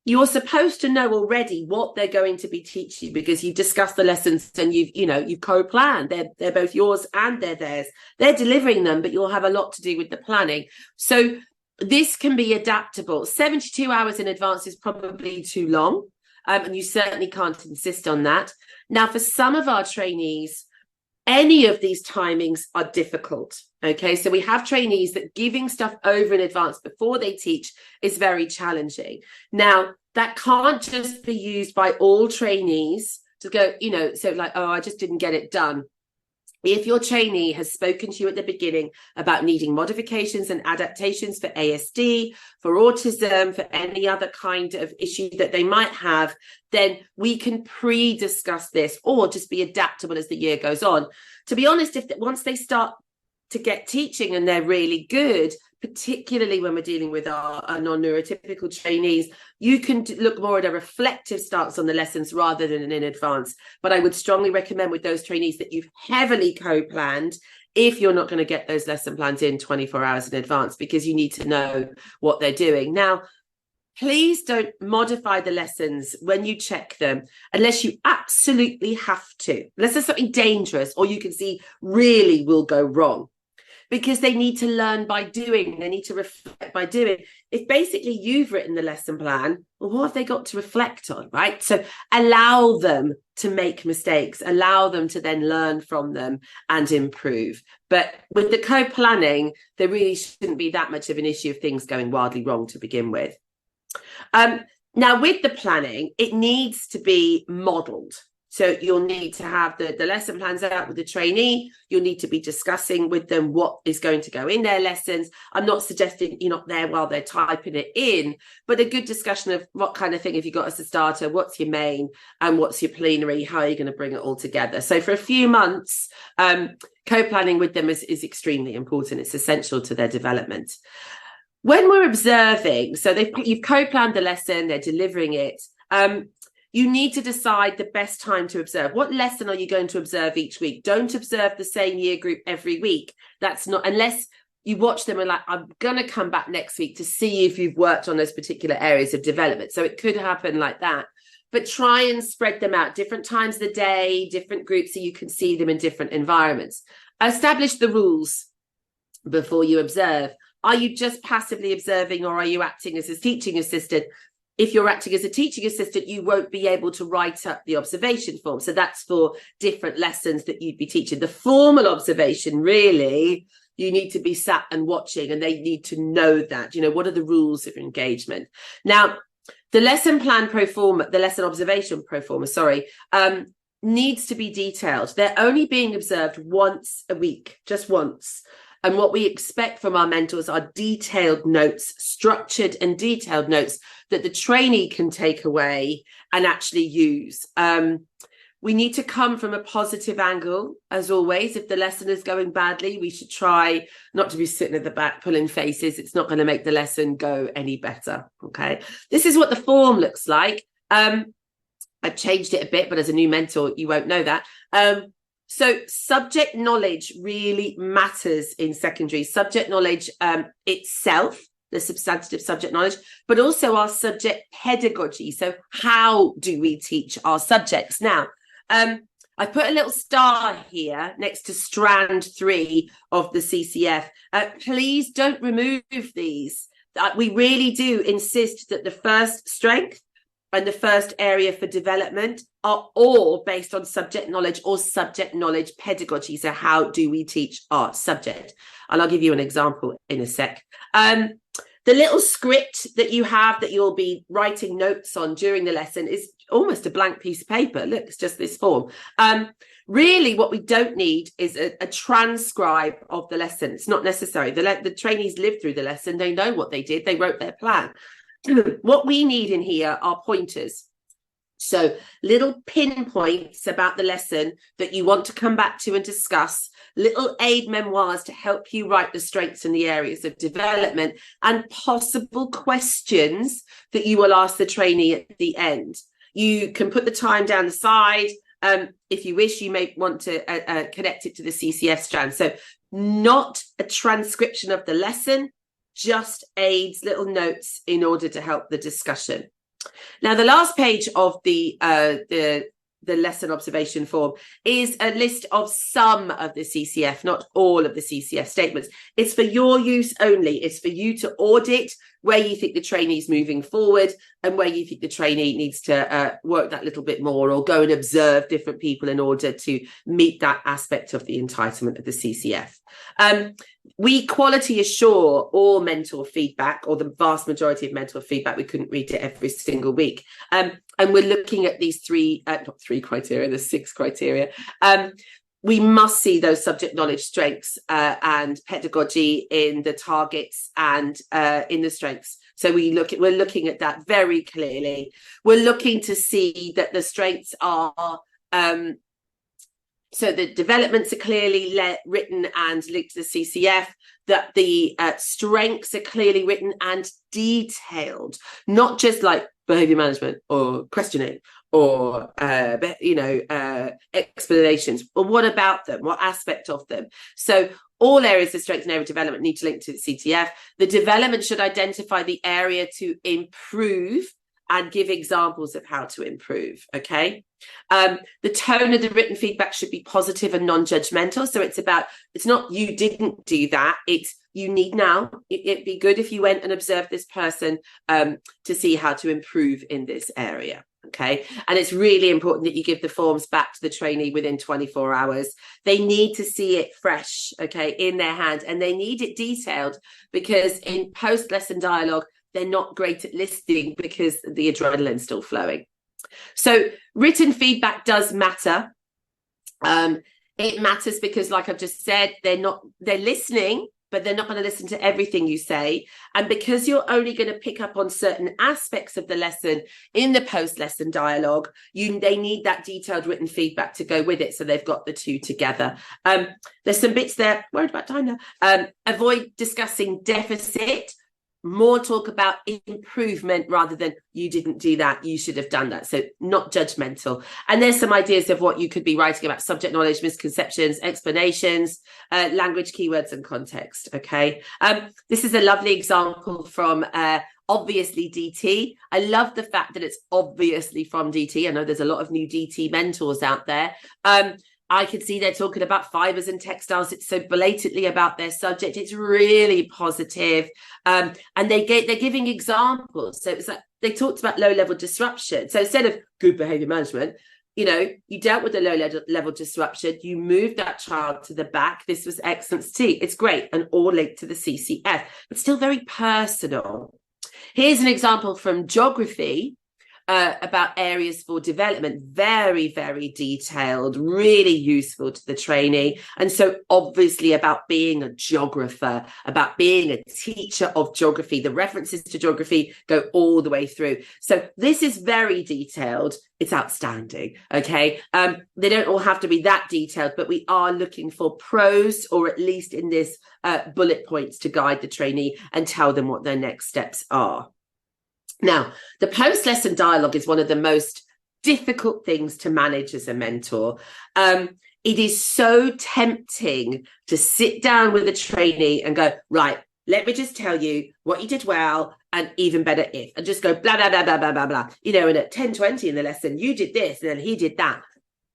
you're supposed to know already what they're going to be teaching because you've discussed the lessons and you've co-planned. They're both yours and they're theirs. They're delivering them, but you'll have a lot to do with the planning. So this can be adaptable. 72 hours in advance is probably too long, and you certainly can't insist on that. Now, for some of our trainees, any of these timings are difficult. Okay, so we have trainees that giving stuff over in advance before they teach is very challenging. Now, that can't just be used by all trainees to go, so like, oh, I just didn't get it done. If your trainee has spoken to you at the beginning about needing modifications and adaptations for ASD, for autism, for any other kind of issue that they might have, then we can pre-discuss this or just be adaptable as the year goes on. To be honest, once they start to get teaching and they're really good, particularly when we're dealing with our non-neurotypical trainees, you can look more at a reflective stance on the lessons rather than in advance. But I would strongly recommend with those trainees that you've heavily co-planned if you're not going to get those lesson plans in 24 hours in advance, because you need to know what they're doing. Now, please don't modify the lessons when you check them unless you absolutely have to, unless there's something dangerous or you can see really will go wrong. Because they need to learn by doing, they need to reflect by doing. If basically you've written the lesson plan, well, what have they got to reflect on, right? So allow them to make mistakes, allow them to then learn from them and improve. But with the co-planning, there really shouldn't be that much of an issue of things going wildly wrong to begin with. Now, with the planning, it needs to be modelled. So you'll need to have the lesson plans out with the trainee. You'll need to be discussing with them what is going to go in their lessons. I'm not suggesting you're not there while they're typing it in, but a good discussion of what kind of thing have you got as a starter, what's your main and what's your plenary, how are you going to bring it all together. So for a few months, co-planning with them is extremely important. It's essential to their development. When we're observing, so you've co-planned the lesson, they're delivering it, you need to decide the best time to observe. What lesson are you going to observe each week? Don't observe the same year group every week. That's not, unless you watch them and like, I'm going to come back next week to see if you've worked on those particular areas of development. So it could happen like that. But try and spread them out, different times of the day, different groups, so you can see them in different environments. Establish the rules before you observe. Are you just passively observing or are you acting as a teaching assistant? if you're acting as a teaching assistant, you won't be able to write up the observation form. So that's for different lessons that you'd be teaching. The formal observation, really, you need to be sat and watching, and they need to know that, what are the rules of engagement. Now, the lesson plan pro forma, the lesson observation pro forma, needs to be detailed. They're only being observed once a week, just once. And what we expect from our mentors are detailed notes, structured and detailed notes that the trainee can take away and actually use. We need to come from a positive angle, as always. If the lesson is going badly, we should try not to be sitting at the back pulling faces. It's not going to make the lesson go any better. Okay, this is what the form looks like. I've changed it a bit, but as a new mentor, you won't know that. So subject knowledge really matters in secondary. Subject knowledge itself, the substantive subject knowledge, but also our subject pedagogy. So how do we teach our subjects? Now, I put a little star here next to strand 3 of the CCF. Please don't remove these. We really do insist that the first strength and the first area for development are all based on subject knowledge or subject knowledge pedagogy. So how do we teach our subject? And I'll give you an example in a sec. The little script that you have that you'll be writing notes on during the lesson is almost a blank piece of paper. Look, it's just this form. Really, what we don't need is a transcribe of the lesson. It's not necessary. The trainees lived through the lesson. They know what they did. They wrote their plan. What we need in here are pointers. So little pinpoints about the lesson that you want to come back to and discuss, little aid memoirs to help you write the strengths and the areas of development, and possible questions that you will ask the trainee at the end. You can put the time down the side. If you wish, you may want to connect it to the CCF strand. So not a transcription of the lesson, just aids, little notes in order to help the discussion. Now, the last page of the lesson observation form is a list of some of the CCF, not all of the CCF statements. It's for your use only. It's for you to audit where you think the trainee is moving forward and where you think the trainee needs to work that little bit more, or go and observe different people in order to meet that aspect of the entitlement of the CCF. We quality assure all mentor feedback, or the vast majority of mentor feedback. We couldn't read it every single week. And we're looking at these not three criteria, the 6 criteria. We must see those subject knowledge strengths and pedagogy in the targets and in the strengths. So we're looking at that very clearly. We're looking to see that the strengths are so the developments are clearly written and linked to the CCF, that the strengths are clearly written and detailed, not just like behavior management or questioning or explanations. But what about them? What aspect of them? So all areas of strength and area development need to link to the CTF. The development should identify the area to improve and give examples of how to improve. Okay. The tone of the written feedback should be positive and non-judgmental. So it's not you didn't do that, it's you need now. It'd be good if you went and observed this person to see how to improve in this area. Okay. And it's really important that you give the forms back to the trainee within 24 hours. They need to see it fresh, okay, in their hand, and they need it detailed, because in post-lesson dialogue, they're not great at listening because the adrenaline's still flowing. So written feedback does matter. It matters because, like I've just said, they're listening, but they're not going to listen to everything you say. And because you're only going to pick up on certain aspects of the lesson in the post-lesson dialogue, they need that detailed written feedback to go with it. So they've got the two together. There's some bits there, worried about time now. Avoid discussing deficit. More talk about improvement rather than you didn't do that, you should have done that. So not judgmental. And there's some ideas of what you could be writing about: subject knowledge, misconceptions, explanations, language, keywords and context. Okay. This is a lovely example from obviously DT. I love the fact that it's obviously from DT. I know there's a lot of new DT mentors out there. I can see they're talking about fibers and textiles. It's so blatantly about their subject. It's really positive. And they're giving examples. So it's like, they talked about low-level disruption. So instead of good behavior management, you dealt with the low-level disruption, you moved that child to the back. This was excellence T. It's great, and all linked to the CCF, but still very personal. Here's an example from geography about areas for development. Very, very detailed, really useful to the trainee. And so obviously about being a geographer, about being a teacher of geography. The references to geography go all the way through. So this is very detailed. It's outstanding. Okay. They don't all have to be that detailed, but we are looking for pros, or at least in this bullet points, to guide the trainee and tell them what their next steps are. Now, the post-lesson dialogue is one of the most difficult things to manage as a mentor. It is so tempting to sit down with a trainee and go, right, let me just tell you what you did well, and even better if, and just go blah, blah, blah, blah, blah, blah, blah. And at 10:20 in the lesson, you did this, and then he did that.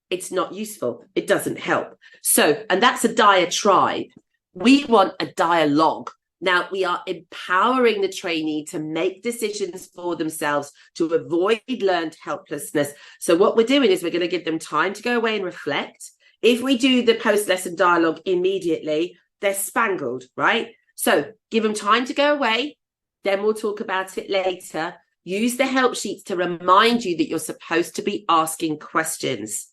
It's not useful. It doesn't help. So, and that's a diatribe. We want a dialogue. Now, we are empowering the trainee to make decisions for themselves, to avoid learned helplessness. So what we're doing is we're going to give them time to go away and reflect. If we do the post-lesson dialogue immediately, they're spangled, right? So give them time to go away. Then we'll talk about it later. Use the help sheets to remind you that you're supposed to be asking questions.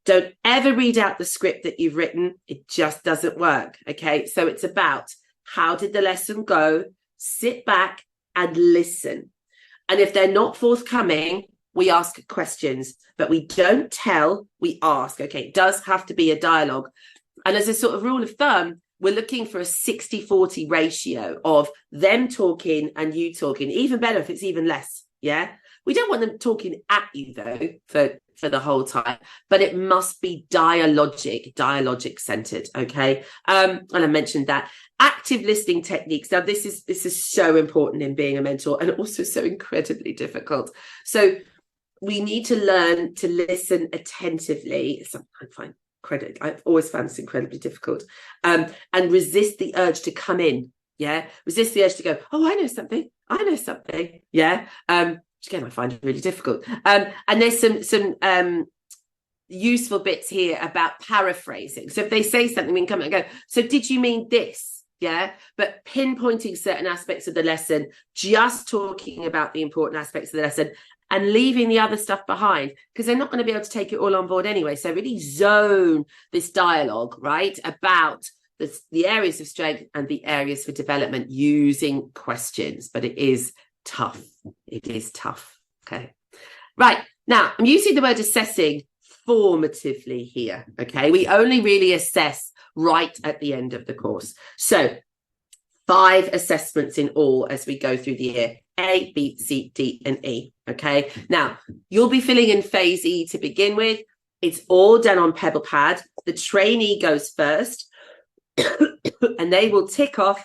Don't ever read out the script that you've written. It just doesn't work, okay? So it's about, how did the lesson go? Sit back and listen. And if they're not forthcoming, we ask questions, but we don't tell, we ask. Okay, it does have to be a dialogue. And as a sort of rule of thumb, we're looking for a 60-40 ratio of them talking and you talking. Even better if it's even less, yeah? We don't want them talking at you, though, for the whole time, but it must be dialogic centered, okay? And I mentioned that. Active listening techniques. Now, this is so important in being a mentor, and also so incredibly difficult. So we need to learn to listen attentively. I've always found this incredibly difficult. And resist the urge to come in. Yeah. Resist the urge to go, oh, I know something. Yeah. Which again, I find it really difficult. And there's some useful bits here about paraphrasing. So if they say something, we can come and go, so did you mean this? Yeah, but pinpointing certain aspects of the lesson, just talking about the important aspects of the lesson and leaving the other stuff behind, because they're not going to be able to take it all on board anyway. So really zone this dialogue, right, about the areas of strength and the areas for development using questions. But it is tough. It is tough. Okay. Right. Now, I'm using the word assessing formatively here. Okay. We only really assess right at the end of the course. So 5 assessments in all as we go through the year: A, B, C, D, and E. Okay. Now, you'll be filling in phase E to begin with. It's all done on Pebble Pad. The trainee goes first and they will tick off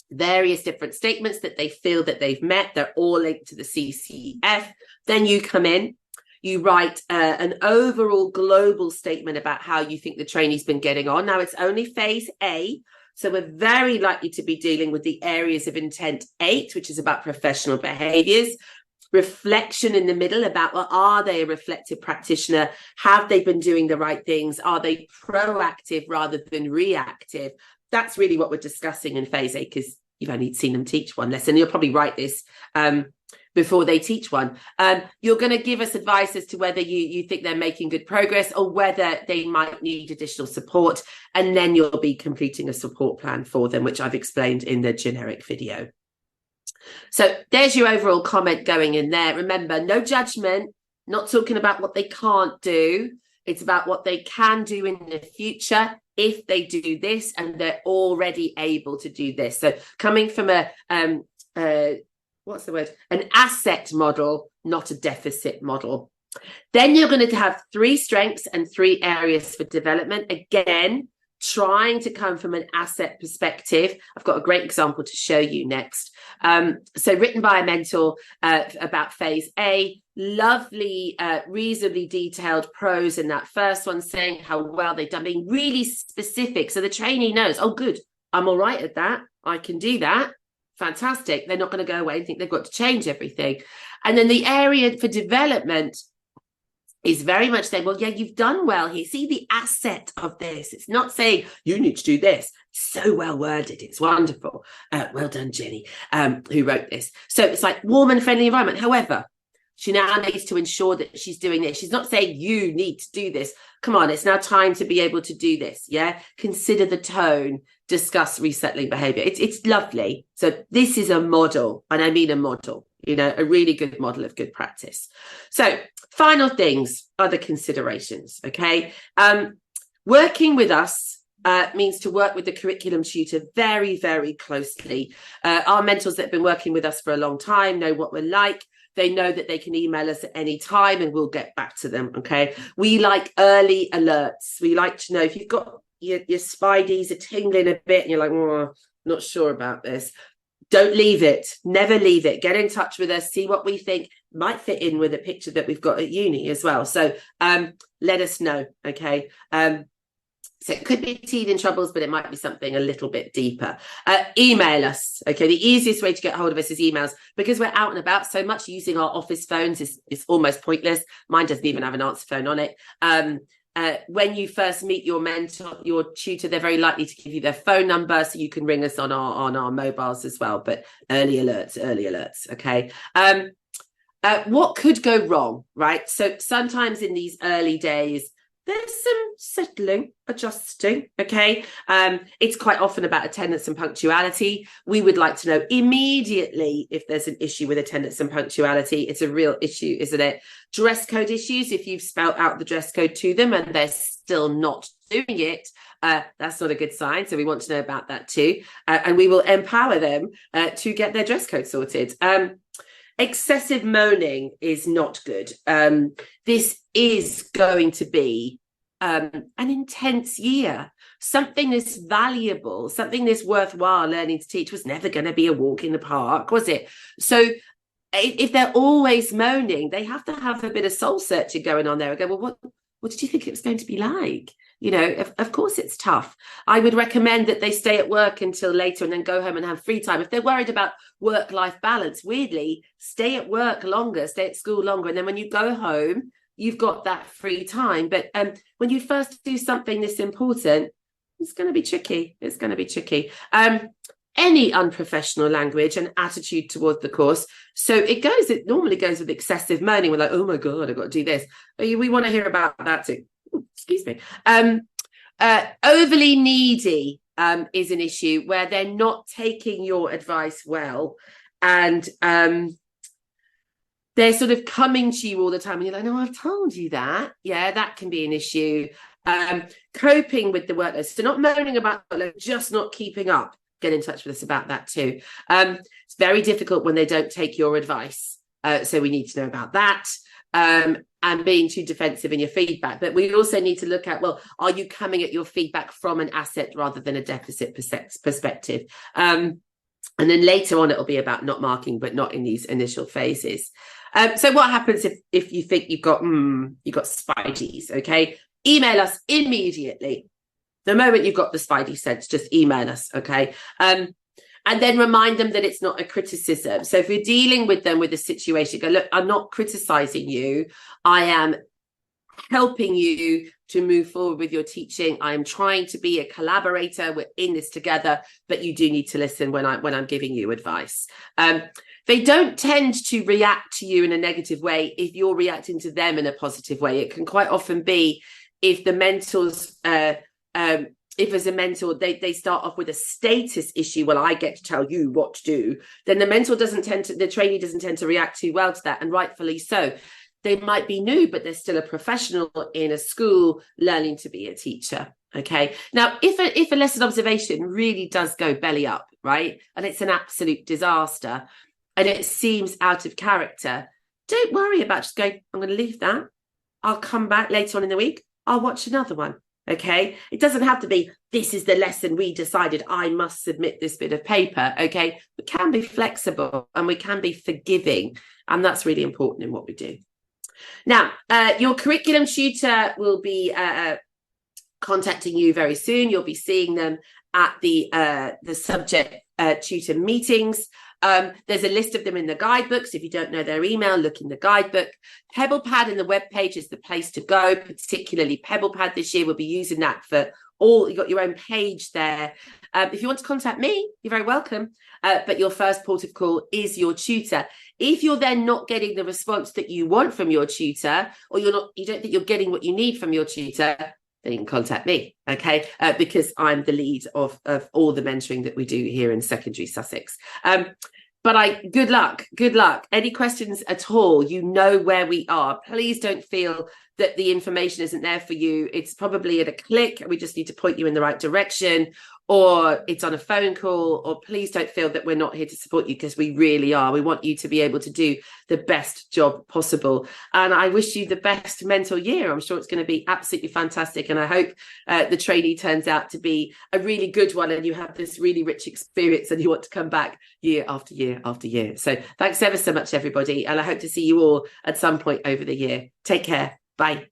various different statements that they feel that they've met. They're all linked to the CCF. Then you come in, you write an overall global statement about how you think the trainee's been getting on. Now, it's only phase A, so we're very likely to be dealing with the areas of intent 8, which is about professional behaviours. Reflection in the middle about, well, are they a reflective practitioner? Have they been doing the right things? Are they proactive rather than reactive? That's really what we're discussing in phase A, because you've only seen them teach one lesson. You'll probably write this before they teach one. You're going to give us advice as to whether you think they're making good progress or whether they might need additional support. And then you'll be completing a support plan for them, which I've explained in the generic video. So there's your overall comment going in there. Remember, no judgment, not talking about what they can't do. It's about what they can do in the future if they do this and they're already able to do this. So coming from an asset model, not a deficit model. Then you're going to have 3 strengths and 3 areas for development. Again, trying to come from an asset perspective. I've got a great example to show you next. So written by a mentor about phase A, lovely, reasonably detailed prose in that first one, saying how well they've done, being really specific. So the trainee knows, oh, good, I'm all right at that. I can do that. fantastic. They're not going to go away and think they've got to change everything. And then the area for development is very much saying, well, yeah, you've done well here. See the asset of this. It's not saying you need to do this. It's so well worded. It's wonderful. Well done, Jenny, who wrote this. So it's like warm and friendly environment. However, she now needs to ensure that she's doing this. She's not saying you need to do this. Come on, it's now time to be able to do this. Yeah. Consider the tone, discuss resettling behavior. It's lovely. So this is a model, and I mean a model, a really good model of good practice. So final things, other considerations. Okay. Working with us means to work with the curriculum tutor very, very closely. Our mentors that have been working with us for a long time know what we're like. They know that they can email us at any time and we'll get back to them. Okay. We like early alerts. We like to know if you've got your spideys are tingling a bit and you're like, oh, not sure about this. Don't leave it. Never leave it. Get in touch with us. See what we think might fit in with a picture that we've got at uni as well. So let us know. Okay. So it could be teething troubles, but it might be something a little bit deeper. Email us. Okay. The easiest way to get hold of us is emails, because we're out and about so much. Using our office phones is almost pointless. Mine doesn't even have an answer phone on it. When you first meet your mentor, your tutor, they're very likely to give you their phone number, so you can ring us on our mobiles as well. But early alerts. Okay. What could go wrong, right? So sometimes in these early days, there's some settling, adjusting. Okay. It's quite often about attendance and punctuality. We would like to know immediately if there's an issue with attendance and punctuality. It's a real issue, isn't it? Dress code issues, if you've spelt out the dress code to them and they're still not doing it, that's not a good sign. So we want to know about that too. And we will empower them to get their dress code sorted. Excessive moaning is not good. This is going to be an intense year. Something that's valuable, something that's worthwhile learning to teach was never going to be a walk in the park, was it? So if they're always moaning, they have to have a bit of soul searching going on there and go, well, what did you think it was going to be like? Of course it's tough. I would recommend that they stay at work until later and then go home and have free time. If they're worried about work-life balance, weirdly, stay at work longer, stay at school longer. And then when you go home, you've got that free time. But when you first do something this important, it's going to be tricky. It's going to be tricky. Any unprofessional language and attitude towards the course. So it normally goes with excessive moaning. We're like, oh my God, I've got to do this. We want to hear about that too. Ooh, excuse me. Overly needy is an issue where they're not taking your advice well. And they're sort of coming to you all the time. And you're like, no, I've told you that. Yeah, that can be an issue. Coping with the workload. So not moaning about workload, just not keeping up. Get in touch with us about that too. It's very difficult when they don't take your advice. So we need to know about that. And being too defensive in your feedback. But we also need to look at, well, are you coming at your feedback from an asset rather than a deficit perspective? And then later on, it'll be about not marking, but not in these initial phases. So what happens if you think you've got spideys, okay? Email us immediately. The moment you've got the spidey sense, just email us, okay? And then remind them that it's not a criticism. So if you're dealing with them with a situation, go, look, I'm not criticizing you. I am helping you to move forward with your teaching. I am trying to be a collaborator. We're in this together, but you do need to listen when I'm giving you advice. They don't tend to react to you in a negative way if you're reacting to them in a positive way. It can quite often be if the mentors... if as a mentor, they start off with a status issue, well, I get to tell you what to do, then the trainee doesn't tend to react too well to that, and rightfully so. They might be new, but they're still a professional in a school learning to be a teacher. Okay. Now, if a lesson observation really does go belly up, right, and it's an absolute disaster, and it seems out of character, don't worry about just going, I'm going to leave that. I'll come back later on in the week. I'll watch another one. Okay, it doesn't have to be, this is the lesson we decided I must submit this bit of paper. Okay, we can be flexible and we can be forgiving, and that's really important in what we do. Now, your curriculum tutor will be contacting you very soon. You'll be seeing them at the subject tutor meetings. There's a list of them in the guidebook. So if you don't know their email, look in the guidebook. PebblePad and the webpage is the place to go, particularly PebblePad this year. We'll be using that for all. You've got your own page there. If you want to contact me, you're very welcome. But your first port of call is your tutor. If you're then not getting the response that you want from your tutor, or you don't think you're getting what you need from your tutor, then you can contact me, okay? Because I'm the lead of all the mentoring that we do here in secondary Sussex. But good luck. Any questions at all, you know where we are. Please don't feel that the information isn't there for you. It's probably at a click. We just need to point you in the right direction, or it's on a phone call, or please don't feel that we're not here to support you, because we really are. We want you to be able to do the best job possible. And I wish you the best mentor year. I'm sure it's going to be absolutely fantastic. And I hope the trainee turns out to be a really good one, and you have this really rich experience and you want to come back year after year after year. So thanks ever so much, everybody. And I hope to see you all at some point over the year. Take care. Bye.